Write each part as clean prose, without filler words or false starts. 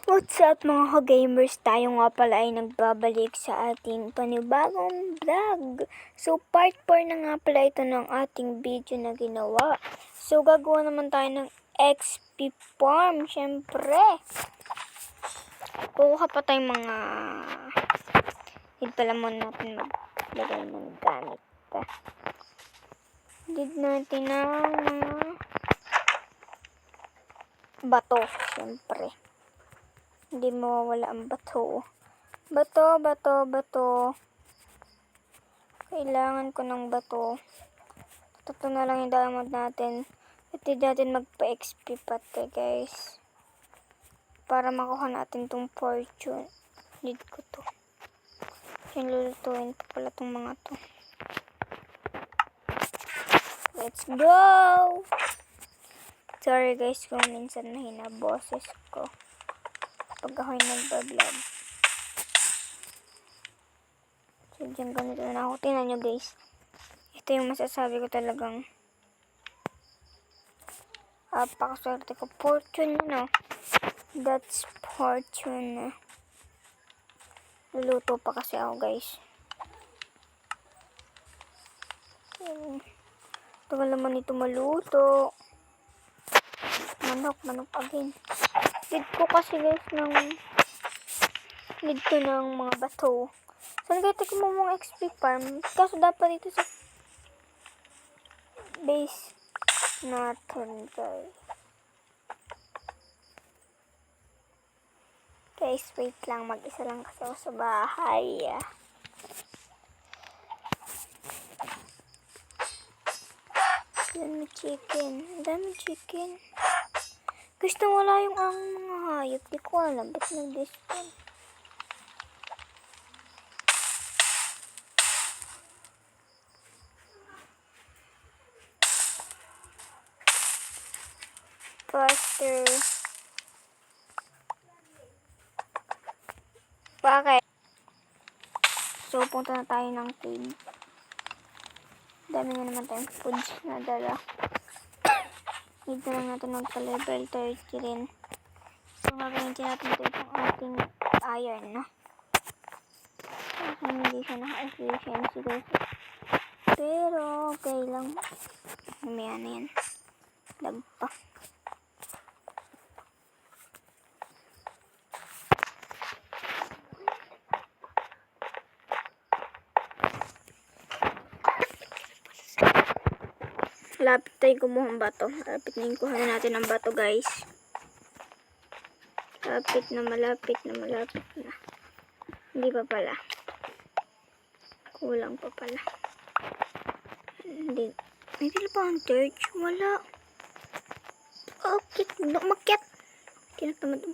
What's up mga ka-gamers? Tayo nga pala ay nagbabalik sa ating panibagong vlog. So part 4 na nga pala ito ng ating video na ginawa. So gagawa naman tayo ng XP farm, syempre. Kukuha pa tayong mga need pala muna natin maglagay ng gamit. Need natin ng mga bato, syempre. Hindi mawawala ang bato. Bato. Kailangan ko ng bato. Ito na lang yung diamond natin. At hindi natin magpa-XP pati guys. Para makuha natin tong fortune. Need ko to. Yung lulutuin pa pala tong mga to. Let's go! Sorry guys kung minsan mahina boses ko pag ako'y nagbablog. So, dyan ganito na ako. Tingnan nyo guys. Ito yung masasabi ko talagang pakaswerte ko. Fortune, no? That's fortune. Luluto pa kasi ako guys. Tagal naman ito maluto. Manok again. Need ko kasi guys need ko ng mga bato. Saan kayo tignan mo mga XP farm? Kaso dapat dito sa base natin guys. Guys, wait lang. Mag-isa lang kasi ako sa bahay. Dami chicken. Gusto wala yung ang mga hayop. Di ko alam. Ba't nag-despawn? Faster. Bakit? So, punta na tayo ng cave. Dami nga naman tayong foods na dala. Need na lang natin magpa-level 30 rin. So, gagawin natin ito itong ating iron, no? Kasi hindi siya naka-efficiency guys. Pero, okay lang. Mamaya na yan. Lagpa. Lapit tayo kumuha ng bato. Lapit na yung kuha na natin ng bato guys. Malapit na. Hindi pa pala. Kulang pa pala. Hindi. May pila pa ang torch? Wala. Okay. Umakyat. Tinatamad.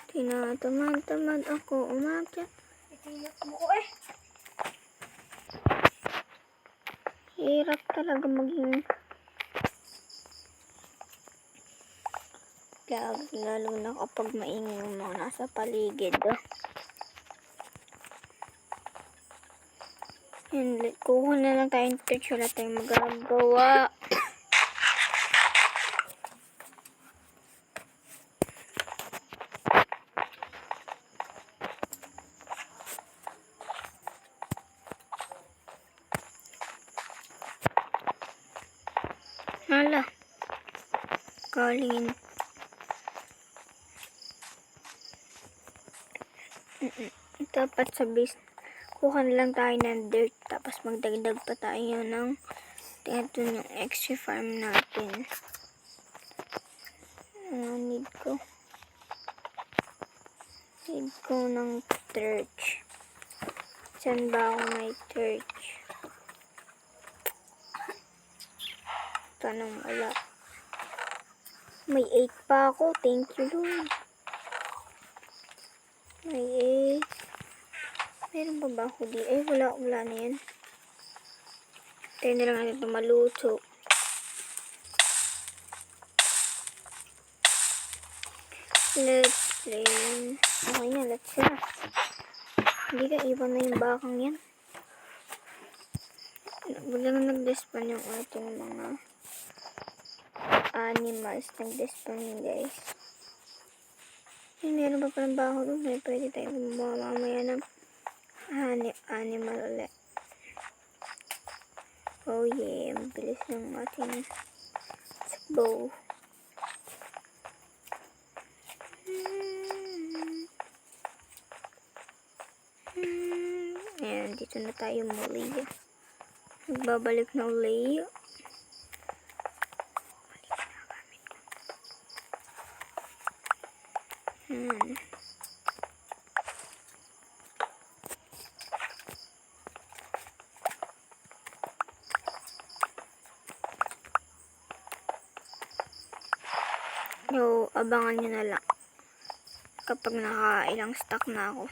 Tinatamad ako umakyat. Itinat mo ko eh. Hirap talaga maging lalo na kapag maingay yung mga nasa paligid. Kuha na lang tayong torch. Wala tayong magagawa. Hala. Calling. Dapat sa base. Kuha na lang tayo ng dirt. Tapos magdagdag pa tayo ng ito yung extra farm natin. Need ko ng torch. Saan ba ako may torch? Tanong wala. May 8 pa ako. Thank you Lord. May 8. Meron ba ako di? Ay wala na yan. Tayo na lang natin ito maluto. Let's play. Okay na, let's go. Hindi ka iwan na yung bakang yan. Biglang nag-despawn yung ating mga animals. Nag-despawn guys. Yun, meron pa palang baho doon. May pwede tayo gumawa mamaya ng animal ulit. Oh yeah, ang bilis ng ating bow. Ayan, dito na tayo muli. Nagbabalik na uli. So, abangan nyo na lang kapag nakailang stock na ako.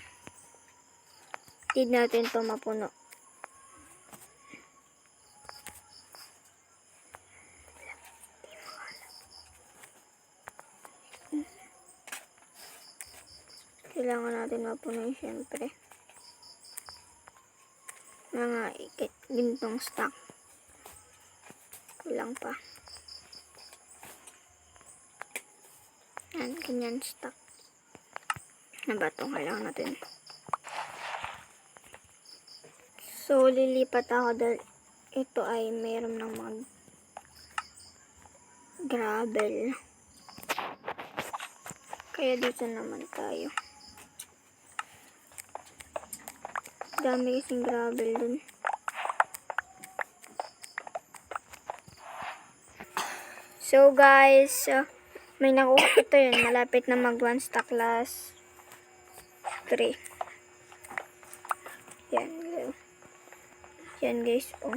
Hindi natin to mapuno. Kailangan natin mapuno yun, syempre. Mga gintong stock. Kulang pa. Yan, ganyan stock. Na ba ito? Kailangan natin. So, lilipat ako dahil ito ay mayroon ng mga gravel. Kaya dito naman tayo. Dami kasing gravel dun. So guys, may nakuha ito yun. Malapit na mag 1 stock last 3. Yan. Yan guys. Oh.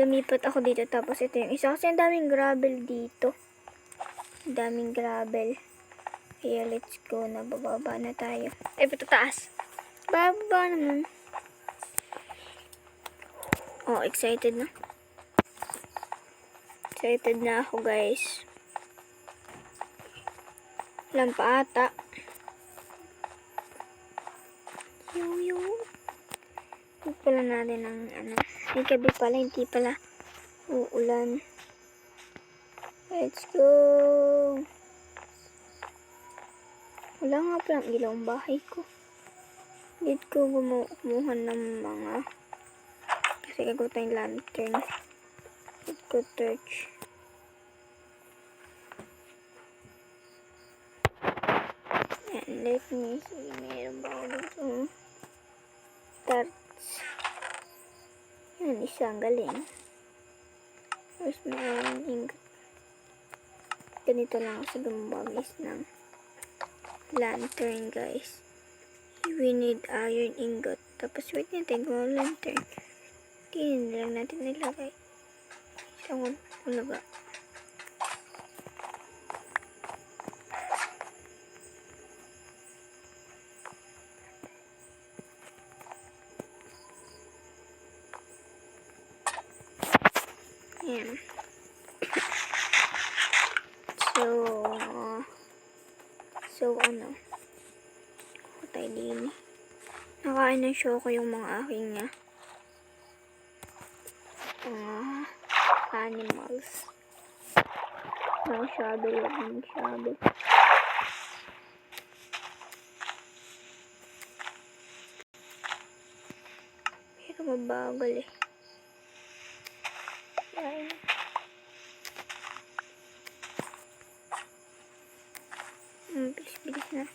Lumipat ako dito. Tapos ito yung isa. Kasi ang daming gravel dito. Daming gravel. Kaya let's go. Nabababa na tayo. Ay, patataas. Bababa naman. Oh, excited na. Excited na ako guys. Lampa ata. Yo. Huwag pala natin ng May gabi pala. Hindi pala uulan. Let's go. Wala nga palang ilaw ang bahay ko. Dito ko kumuha ng mga kasi gagawa tayong lantern. Dito ko torch. Yan, let me see. Meron ba ako dito? Tarts. Yan, isang galing. Tapos meron ingot. Ganito lang kasi gumagis ng lantern guys. We need iron ingot. Tapos wait natin kung lantern. Tingnan lang natin nilagay. Isang ulaga. Ayan. So ano? Tayo din. Nakain ng show ko yung mga aking animals. Mga shovel lang. Shovel. Pero mabagal eh. Ayan. Bilis-bilis na.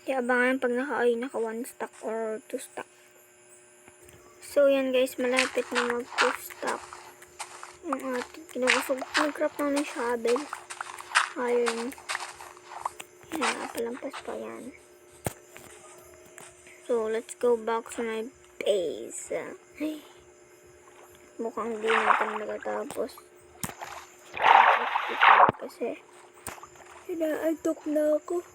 Kaya abangan pag naka 1 stock or 2 stock. So yan guys, malapit na mag 2 stock. Yung ating kinagusog. Nag-craft na ng shovel. Iron. Yan, napalampas pa yan. So let's go back to my base. Mukhang di natin nagatapos. Kasi inaantok na ako.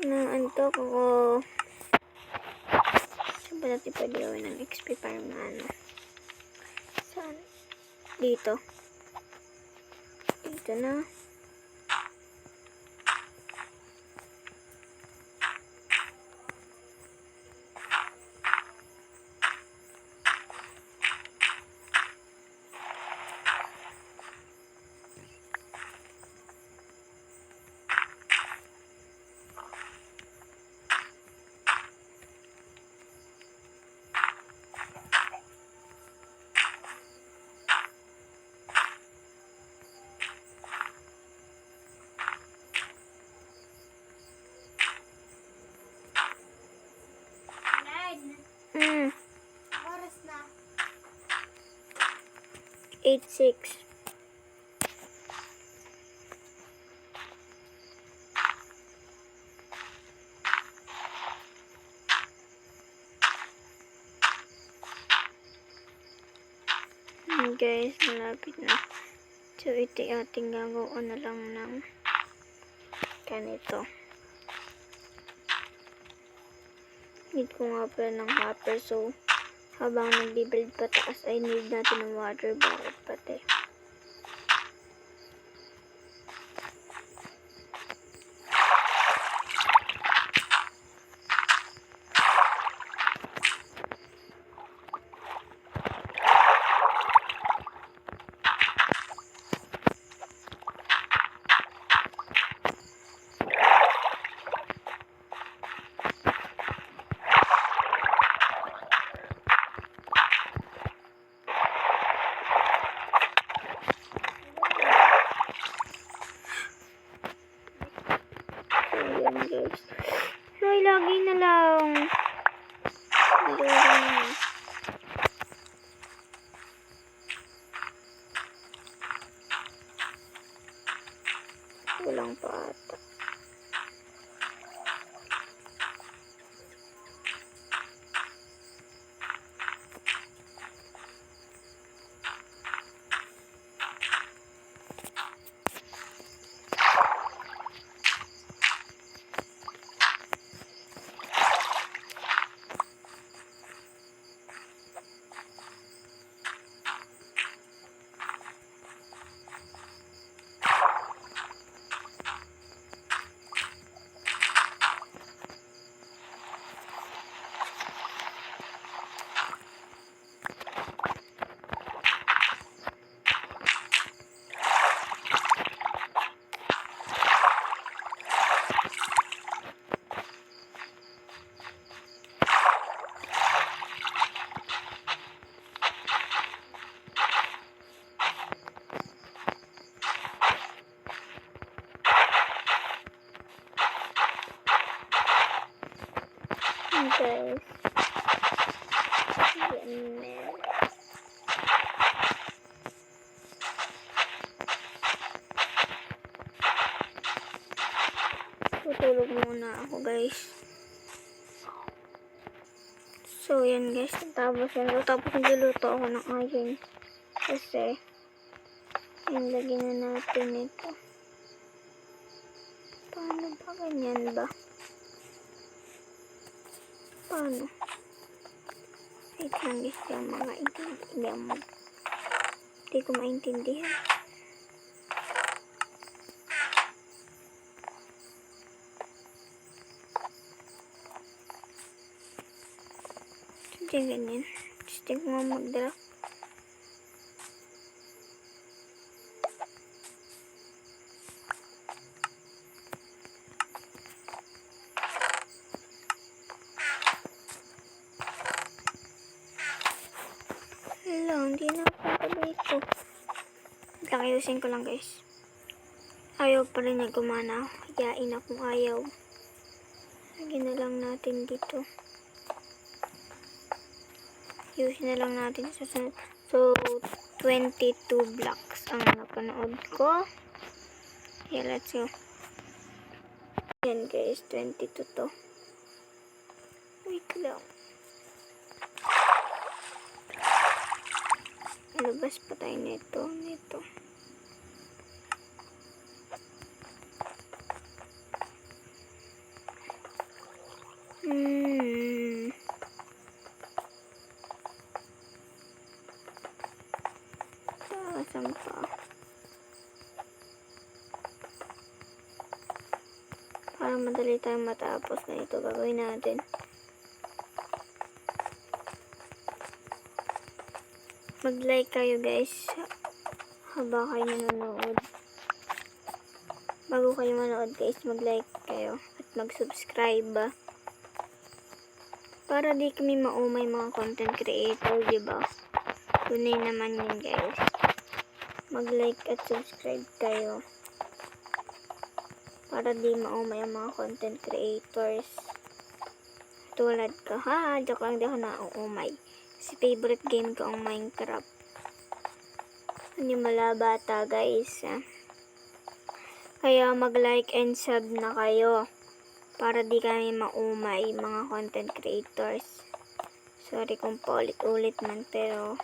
Naantok ako. Saan ba natin pwede gawin ng XP farm na ano? Saan? Dito. Dito na. 8.6. Guys, malapit na. So, ito yung ating gagawa na lang ng ganito. Need ko nga pala ng hopper. So, habang nagbibuild pataas ay need natin ng water bucket pati. Guys. Ay, lagi na lang. Kulang pa ata. Guys. Ganyan. Tutulog muna ako, guys. So, yan guys. Tapos nagluluto ako ng iron. Kasi, yung lagyan na natin ito. Paano ba? Ganyan ba? Paano? Wait lang guys. Hindi ko maintindihan. Hindi ganyan. Gusto ko nga mag-draft. Hello, hindi na ako dito. Ayusin ko lang guys. Ayaw pa rin niya gumana. Hayain akong ayaw. Lagyan na lang natin dito. Ayusin na lang natin sa sunod. So, 22 blocks ang napanood ko. Yeah, let's go. Yan guys, 22 to. Wait lang. Labas pa tayo nito. Saan pa? Para madali tayong matapos na ito gagawin natin. Mag-like kayo guys habang kayo nanonood. Bago kayo manood guys, mag-like kayo at mag-subscribe. Para di kami maumay mga content creator, diba? Tunay naman yun guys. Mag-like at subscribe kayo. Para di maumay ang mga content creators. Tulad ko. Joke lang, di ako nauumay. Kasi favorite game ko ang Minecraft. Animala bata guys. Kaya mag-like and sub na kayo para di kami maumay mga content creators. Sorry kung paulit-ulit man pero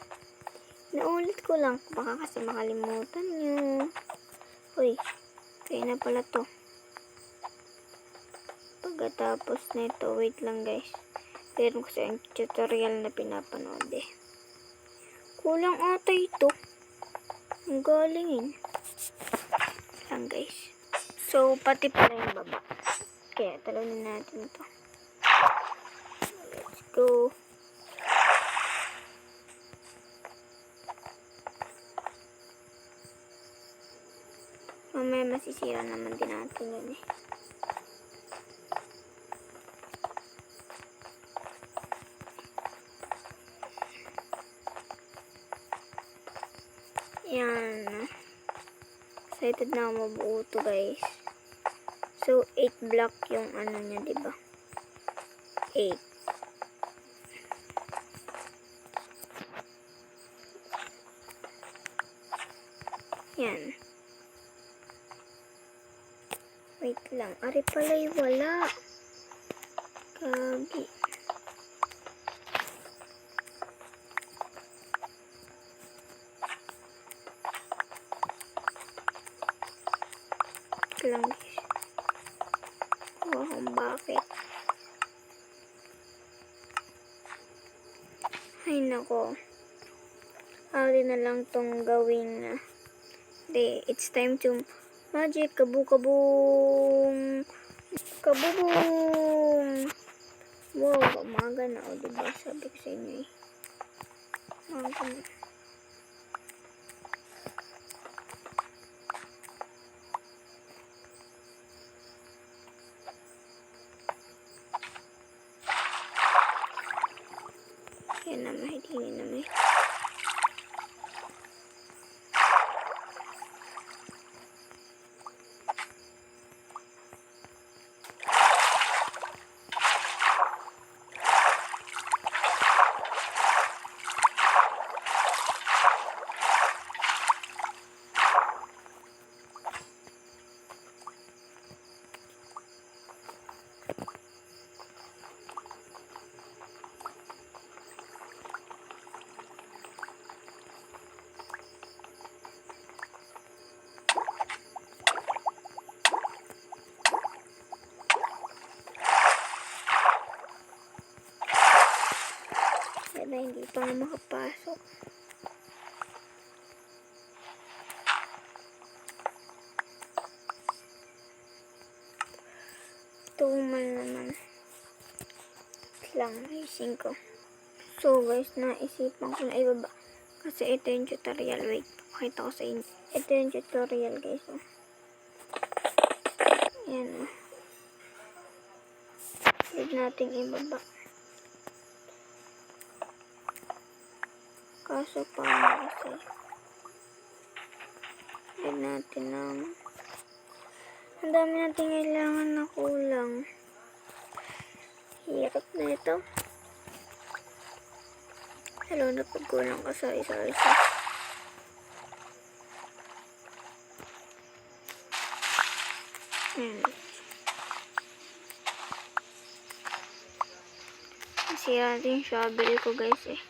naulit ko lang baka kasi makalimutan nyo. Uy, kaya na pala to. Pagkatapos nito, wait lang guys. Pero kasi ang tutorial na pinapanood eh. Kulang ata ito. Ang galing lang guys. So, pati pala yung baba. Kaya talunin natin ito. Let's go. Mamaya masisira naman din natin yun eh. Yan. Excited na ako mabuo to guys. So, 8 block yung ano niya, diba? 8. Yan. Wait lang. Ari pala'y wala. Kagi. Lang guys. Kung bakit. Ay nako. Ari na lang tong gawing na. It's time to magic. Kabu-kabung. Kabubung. Wow, umaga na. O, diba? Sabi ko sa inyo eh. Umaga na. Yan na, mahitini na may. Na hindi pa nga makapasok. Tumal naman. Lang, ayusin ko. So guys, naisipan ko na ibaba. Kasi ito yung tutorial. Wait, pakita ko sa inyo. Ito yung tutorial guys. Oh. Yan o. Huwag natin ibaba. Kaso paano kasi huwag natin lang. Ang dami natin kailangan na kulang. Hirap na ito. Lalo na pag kulang ka sa isa-isa. Nasira natin yung shovel ko guys eh.